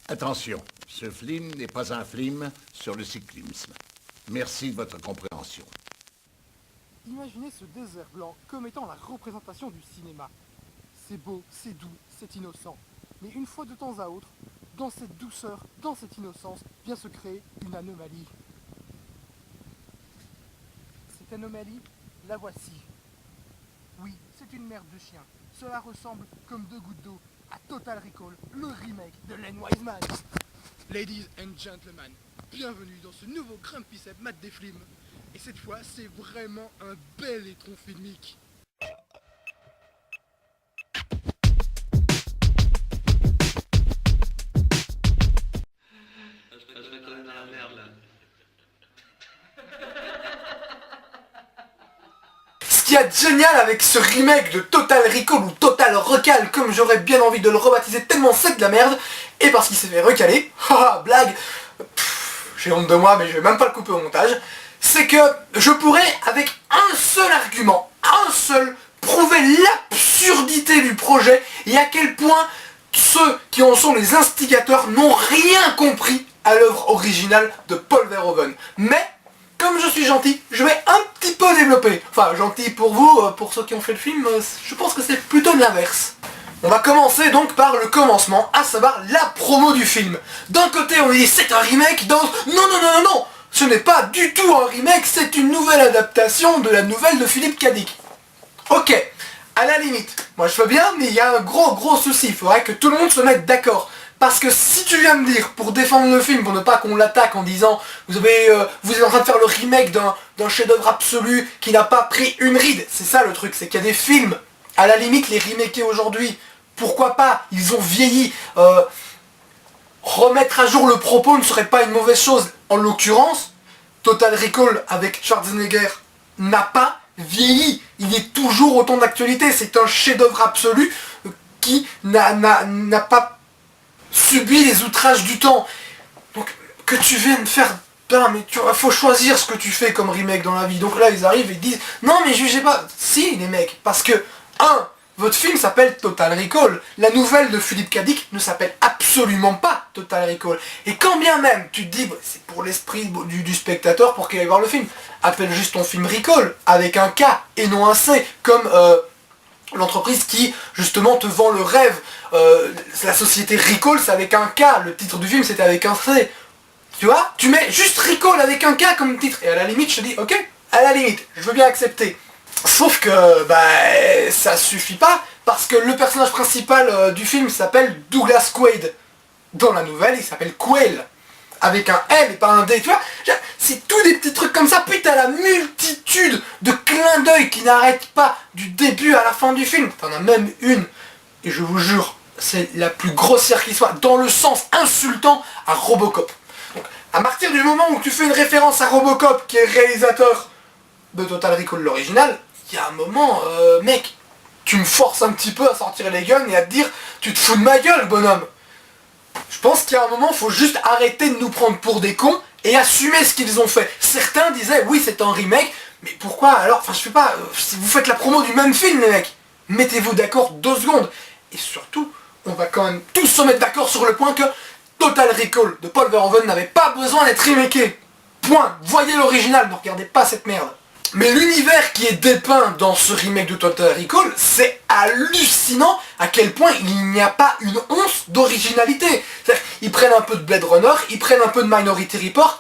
Attention, ce film n'est pas un film sur le cyclisme. Merci de votre compréhension. Imaginez ce désert blanc comme étant la représentation du cinéma. C'est beau, c'est doux, c'est innocent. Mais une fois de temps à autre, dans cette douceur, dans cette innocence, vient se créer une anomalie. Cette anomalie, la voici. Oui, c'est une merde de chien. Cela ressemble comme deux gouttes d'eau à Total Recall, le remake de Len Wiseman. Ladies and gentlemen, bienvenue dans ce nouveau Grumpy Seb Matt des Flims. Et cette fois, c'est vraiment un bel étron filmique. Ce qu'il y a de génial avec ce remake de Total Recall ou Total Recal, comme j'aurais bien envie de le rebaptiser tellement c'est de la merde, et parce qu'il s'est fait recaler, haha, blague, j'ai honte de moi mais je vais même pas le couper au montage, c'est que je pourrais, avec un seul argument, un seul, prouver l'absurdité du projet et à quel point ceux qui en sont les instigateurs n'ont rien compris à l'œuvre originale de Paul Verhoeven. Mais, comme je suis gentil, je vais un petit peu développer. Enfin, gentil pour vous, pour ceux qui ont fait le film, je pense que c'est plutôt l'inverse. On va commencer donc par le commencement, à savoir la promo du film. D'un côté on dit c'est un remake, d'un autre non, ce n'est pas du tout un remake, c'est une nouvelle adaptation de la nouvelle de Philippe K. Dick. Ok, à la limite, moi je veux bien, mais il y a un gros souci, il faudrait que tout le monde se mette d'accord. Parce que si tu viens me dire, pour défendre le film, pour ne pas qu'on l'attaque en disant vous êtes en train de faire le remake d'un chef-d'œuvre absolu qui n'a pas pris une ride, c'est ça le truc, c'est qu'il y a des films, à la limite les remaker aujourd'hui, pourquoi pas, ils ont vieilli, remettre à jour le propos ne serait pas une mauvaise chose. En l'occurrence, Total Recall avec Schwarzenegger n'a pas vieilli, il est toujours autant d'actualité, c'est un chef-d'œuvre absolu qui n'a pas subi les outrages du temps. Donc que tu viennes faire, ben, mais faut choisir ce que tu fais comme remake dans la vie. Donc là ils arrivent et disent non mais jugez pas. Si les mecs, parce que votre film s'appelle Total Recall. La nouvelle de Philippe K. Dick ne s'appelle absolument pas Total Recall. Et quand bien même tu te dis c'est pour l'esprit du spectateur pour qu'il aille voir le film, appelle juste ton film Recall avec un K et non un C, comme l'entreprise qui justement te vend le rêve. La société Recall c'est avec un K, le titre du film c'était avec un C. Tu vois, tu mets juste Recall avec un K comme titre et à la limite je te dis ok, à la limite, je veux bien accepter. Sauf que ça suffit pas parce que le personnage principal du film s'appelle Douglas Quaid. Dans la nouvelle il s'appelle Quail avec un L et pas un D, tu vois. C'est tous des petits trucs comme ça, puis t'as la multitude de clins d'œil qui n'arrêtent pas du début à la fin du film. T'en as même une, et je vous jure, c'est la plus grossière qui soit, dans le sens insultant à Robocop. Donc, à partir du moment où tu fais une référence à Robocop, qui est réalisateur de Total Recall l'original, il y a un moment, mec, tu me forces un petit peu à sortir les guns et à te dire, tu te fous de ma gueule, bonhomme. Je pense qu'il y a un moment, il faut juste arrêter de nous prendre pour des cons et assumer ce qu'ils ont fait. Certains disaient, oui, c'est un remake, mais pourquoi alors, enfin, je sais pas, si vous faites la promo du même film, les mecs, mettez-vous d'accord 2 secondes. Et surtout, on va quand même tous se mettre d'accord sur le point que Total Recall de Paul Verhoeven n'avait pas besoin d'être remaké. Point. Voyez l'original, ne regardez pas cette merde. Mais l'univers qui est dépeint dans ce remake de Total Recall, c'est hallucinant à quel point il n'y a pas une once d'originalité. Ils prennent un peu de Blade Runner, ils prennent un peu de Minority Report,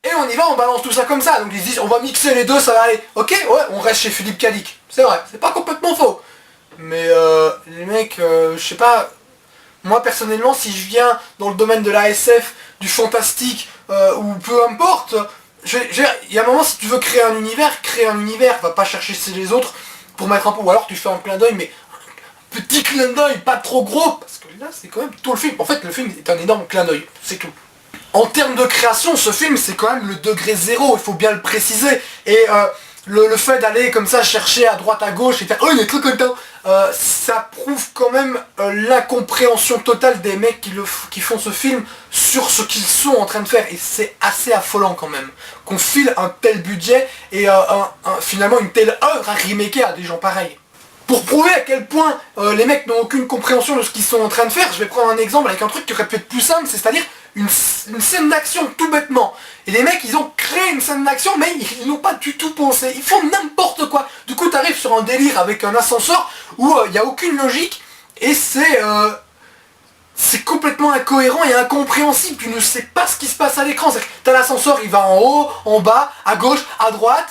et on y va, on balance tout ça comme ça. Donc ils disent, on va mixer les deux, ça va aller. Ok, ouais, on reste chez Philippe K. Dick. C'est vrai, c'est pas complètement faux. Mais les mecs, je sais pas, moi personnellement, si je viens dans le domaine de la SF, du fantastique, ou peu importe, il y a un moment, si tu veux créer un univers, va pas chercher chez les autres pour mettre un peu, ou alors tu fais un clin d'œil, mais un petit clin d'œil, pas trop gros, parce que là c'est quand même tout le film. En fait le film est un énorme clin d'œil, c'est tout. En termes de création, ce film c'est quand même le degré zéro, il faut bien le préciser, et le fait d'aller comme ça chercher à droite à gauche et faire oh il est trop content, ça prouve quand même l'incompréhension totale des mecs qui font ce film sur ce qu'ils sont en train de faire, et c'est assez affolant quand même qu'on file un tel budget et finalement une telle œuvre à remaker à des gens pareils. Pour prouver à quel point les mecs n'ont aucune compréhension de ce qu'ils sont en train de faire, je vais prendre un exemple avec un truc qui aurait pu être plus simple, c'est-à-dire une scène d'action tout bêtement. Et les mecs, ils ont créé une scène d'action, mais ils n'ont pas du tout pensé. Ils font n'importe quoi. Du coup, t'arrives sur un délire avec un ascenseur où il n'y a aucune logique et c'est complètement incohérent et incompréhensible. Tu ne sais pas ce qui se passe à l'écran. T'as l'ascenseur, il va en haut, en bas, à gauche, à droite.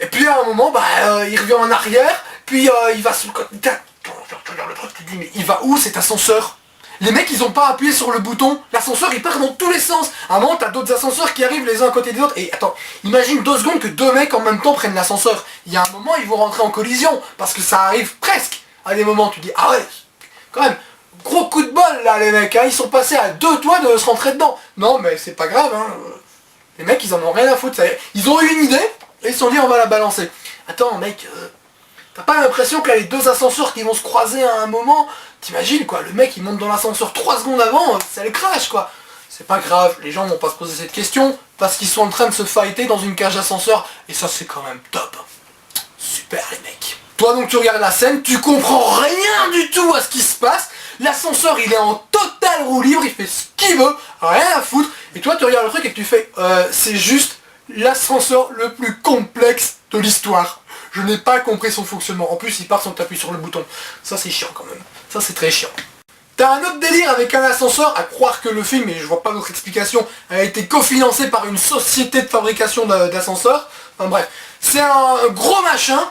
Et puis à un moment, il revient en arrière. Puis il va sur le côté. Tu regardes le truc, tu te dis, mais il va où cet ascenseur? Les mecs, ils ont pas appuyé sur le bouton. L'ascenseur, il part dans tous les sens. À un moment, t'as d'autres ascenseurs qui arrivent les uns à côté des autres. Et attends, imagine 2 secondes que 2 mecs en même temps prennent l'ascenseur. Il y a un moment, ils vont rentrer en collision. Parce que ça arrive presque. À des moments, tu dis, ah ouais, quand même, gros coup de bol là, les mecs. Hein, ils sont passés à 2 doigts de se rentrer dedans. Non, mais c'est pas grave. Hein. Les mecs, ils en ont rien à foutre. Ils ont eu une idée et ils se sont dit, on va la balancer. Attends, mec, t'as pas l'impression que là, les 2 ascenseurs qui vont se croiser à un moment... T'imagines quoi, le mec il monte dans l'ascenseur 3 secondes avant, ça le crash quoi. C'est pas grave, les gens vont pas se poser cette question, parce qu'ils sont en train de se fighter dans une cage d'ascenseur, et ça c'est quand même top. Super les mecs. Toi donc tu regardes la scène, tu comprends rien du tout à ce qui se passe, l'ascenseur il est en total roue libre, il fait ce qu'il veut, rien à foutre, et toi tu regardes le truc et tu fais, c'est juste l'ascenseur le plus complexe de l'histoire. Je n'ai pas compris son fonctionnement. En plus, il part sans t'appuyer sur le bouton. Ça, c'est chiant quand même. Ça, c'est très chiant. T'as un autre délire avec un ascenseur, à croire que le film, et je vois pas d'autre explication, a été cofinancé par une société de fabrication d'ascenseurs. Enfin bref. C'est un gros machin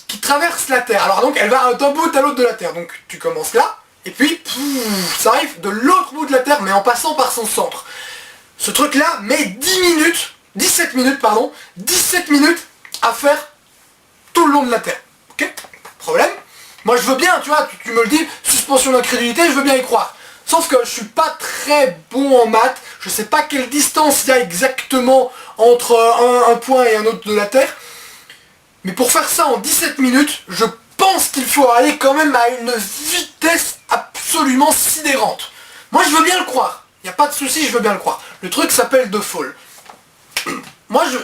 qui traverse la Terre. Alors donc, elle va d'un bout à l'autre de la Terre. Donc, tu commences là, et puis, ça arrive de l'autre bout de la Terre, mais en passant par son centre. Ce truc-là met 17 minutes à faire tout le long de la Terre. Ok? Pas de problème. Moi je veux bien, tu vois, tu me le dis, suspension d'incrédulité, je veux bien y croire. Sauf que je suis pas très bon en maths, je sais pas quelle distance il y a exactement entre un point et un autre de la Terre. Mais pour faire ça en 17 minutes, je pense qu'il faut aller quand même à une vitesse absolument sidérante. Moi je veux bien le croire. Il n'y a pas de souci, je veux bien le croire. Le truc s'appelle The Fall. Moi je...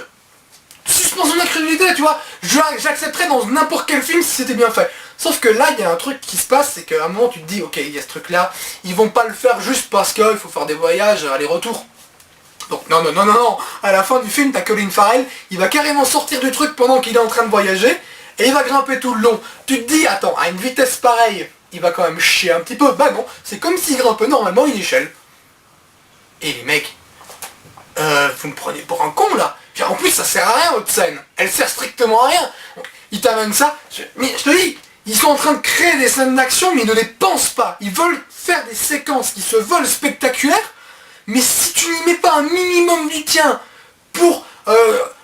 suspension d'incrédulité, tu vois, j'accepterais dans n'importe quel film si c'était bien fait. Sauf que là, il y a un truc qui se passe, c'est qu'à un moment tu te dis, ok, il y a ce truc là, ils vont pas le faire juste parce qu'il faut faire des voyages aller-retour. Donc non, à la fin du film, t'as Colin Farrell, il va carrément sortir du truc pendant qu'il est en train de voyager, et il va grimper tout le long. Tu te dis, attends, à une vitesse pareille, il va quand même chier un petit peu. Bah non, c'est comme s'il grimpait normalement une échelle. Et les mecs, vous me prenez pour un con là. En plus ça sert à rien votre scène, elle sert strictement à rien. Donc, ils t'amènent ça, mais je te dis, ils sont en train de créer des scènes d'action mais ils ne les pensent pas. Ils veulent faire des séquences qui se veulent spectaculaires, mais si tu n'y mets pas un minimum du tien pour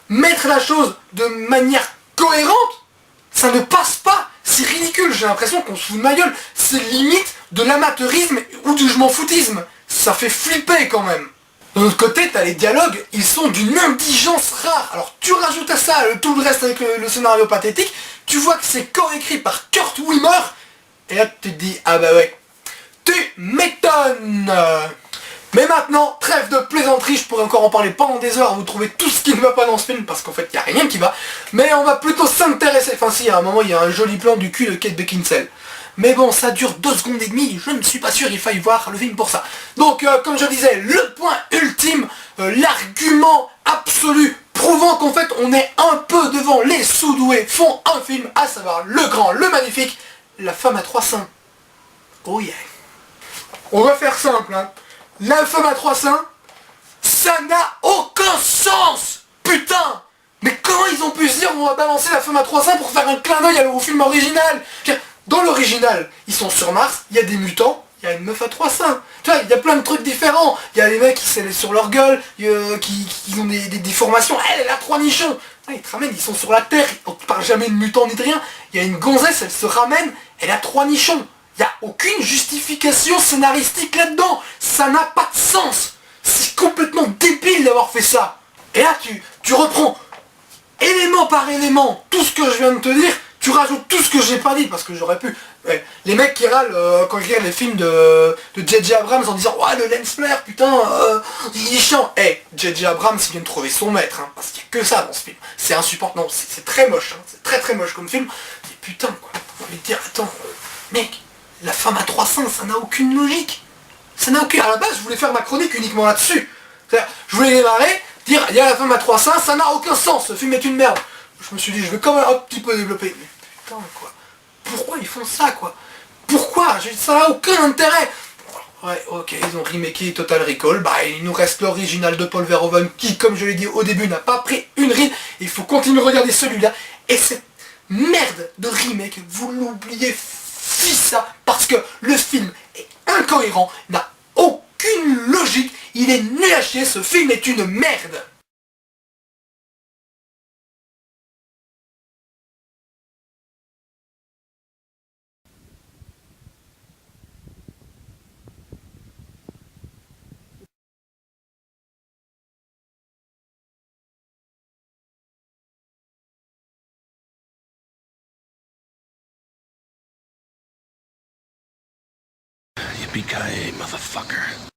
mettre la chose de manière cohérente, ça ne passe pas. C'est ridicule, j'ai l'impression qu'on se fout de ma gueule. C'est limite de l'amateurisme ou du je m'en foutisme. Ça fait flipper quand même. De l'autre côté, t'as les dialogues, ils sont d'une indigence rare. Alors tu rajoutes à ça tout le reste avec le scénario pathétique, tu vois que c'est coécrit par Kurt Wimmer, et là tu te dis, ah bah ouais, tu m'étonnes. Mais maintenant, trêve de plaisanterie, je pourrais encore en parler pendant des heures, vous trouvez tout ce qui ne va pas dans ce film, parce qu'en fait, il n'y a rien qui va. Mais on va plutôt s'intéresser, enfin si, à un moment, il y a un joli plan du cul de Kate Beckinsale. Mais bon, ça dure 2 secondes et demie, je ne suis pas sûr il faille voir le film pour ça. Donc, comme je disais, le point ultime, l'argument absolu, prouvant qu'en fait, on est un peu devant les sous-doués font un film, à savoir le grand, le magnifique, La femme à 3 seins. Oh yeah. On va faire simple, hein. La femme à 3 seins, ça n'a aucun sens. Putain. Mais comment ils ont pu se dire on va balancer La femme à 3 seins pour faire un clin d'œil au film original? Dans l'original, ils sont sur Mars, il y a des mutants, il y a une meuf à 3 seins. Tu vois, il y a plein de trucs différents. Il y a des mecs qui s'élèvent sur leur gueule, qui ont des déformations. Elle a 3 nichons. Ah, ils te ramènent, ils sont sur la Terre, on ne parle jamais de mutants ni de rien. Il y a une gonzesse, elle se ramène, elle a 3 nichons. Il n'y a aucune justification scénaristique là-dedans. Ça n'a pas de sens. C'est complètement débile d'avoir fait ça. Et là, tu reprends élément par élément tout ce que je viens de te dire. Tu rajoutes tout ce que j'ai pas dit, parce que j'aurais pu Ouais. Les mecs qui râlent quand ils regardent les films de J.J. Abrams en disant ouais le lens flare putain il est chiant. J.J. Abrams il vient de trouver son maître hein, parce qu'il n'y a que ça dans ce film. C'est insupportable, non c'est très moche, hein. C'est très très moche comme film. Et putain quoi, j'ai envie de dire attends mec, la femme à 300 ça n'a aucune logique. Ça n'a aucune. À la base je voulais faire ma chronique uniquement là-dessus. C'est-à-dire, je voulais démarrer, dire il y a la femme à 300, ça n'a aucun sens, ce film est une merde. Je me suis dit je vais quand même un petit peu développer. Mais putain quoi. Pourquoi ils font ça quoi? Pourquoi? Ça n'a aucun intérêt. Ouais, ok, ils ont remaké Total Recall, bah il nous reste l'original de Paul Verhoeven qui, comme je l'ai dit au début, n'a pas pris une ride. Il faut continuer de regarder celui-là. Et cette merde de remake, vous l'oubliez, ça, parce que le film est incohérent, n'a aucune logique, il est nul à chier, ce film est une merde. Yippee-ki-yay, motherfucker.